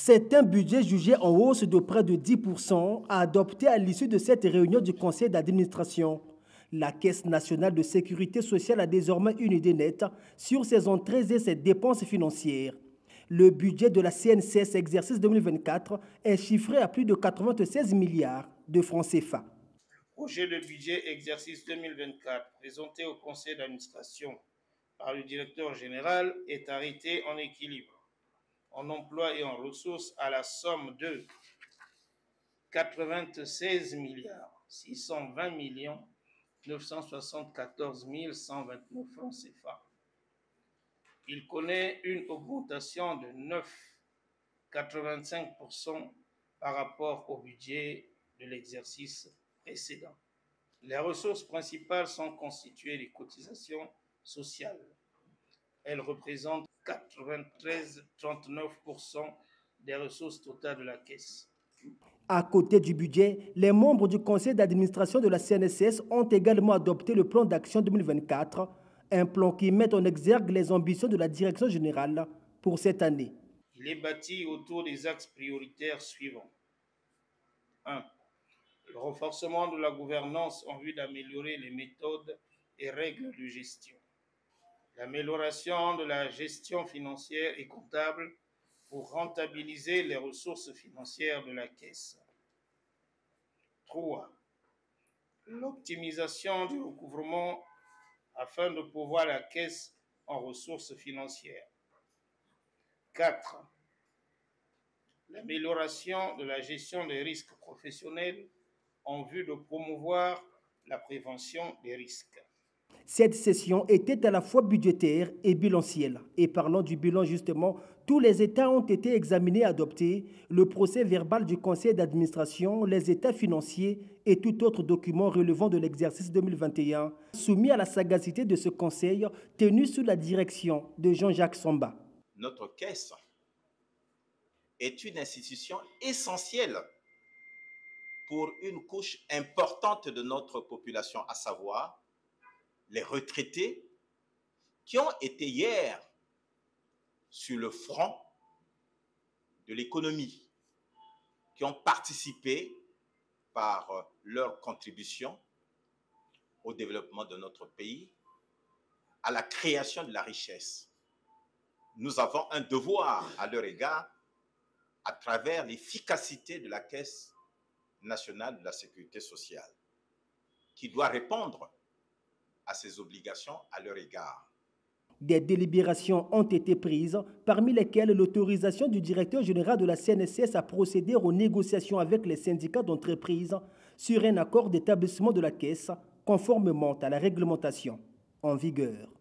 C'est un budget jugé en hausse de près de 10% adopté à l'issue de cette réunion du conseil d'administration. La Caisse nationale de sécurité sociale a désormais une idée nette sur ses entrées et ses dépenses financières. Le budget de la CNCS exercice 2024 est chiffré à plus de 96 milliards de francs CFA. Le projet de budget exercice 2024 présenté au conseil d'administration par le directeur général est arrêté en équilibre, en emploi et en ressources à la somme de 96 milliards 620 millions 974 129 francs CFA. Il connaît une augmentation de 9,85% par rapport au budget de l'exercice précédent. Les ressources principales sont constituées des cotisations sociales. Elles représentent 93,39% des ressources totales de la Caisse. À côté du budget, les membres du conseil d'administration de la CNCS ont également adopté le plan d'action 2024, un plan qui met en exergue les ambitions de la direction générale pour cette année. Il est bâti autour des axes prioritaires suivants. 1. Le renforcement de la gouvernance en vue d'améliorer les méthodes et règles de gestion. L'amélioration de la gestion financière et comptable pour rentabiliser les ressources financières de la Caisse. 3. L'optimisation du recouvrement afin de pourvoir la Caisse en ressources financières. 4. L'amélioration de la gestion des risques professionnels en vue de promouvoir la prévention des risques. Cette session était à la fois budgétaire et bilancielle. Et parlant du bilan justement, tous les États ont été examinés et adoptés, le procès verbal du conseil d'administration, les états financiers et tout autre document relevant de l'exercice 2021, soumis à la sagacité de ce conseil tenu sous la direction de Jean-Jacques Samba. Notre caisse est une institution essentielle pour une couche importante de notre population, à savoir les retraités qui ont été hier sur le front de l'économie, qui ont participé par leur contribution au développement de notre pays, à la création de la richesse. Nous avons un devoir à leur égard à travers l'efficacité de la Caisse nationale de la sécurité sociale, qui doit répondre à ses obligations à leur égard. Des délibérations ont été prises, parmi lesquelles l'autorisation du directeur général de la CNCS à procéder aux négociations avec les syndicats d'entreprise sur un accord d'établissement de la Caisse, conformément à la réglementation en vigueur.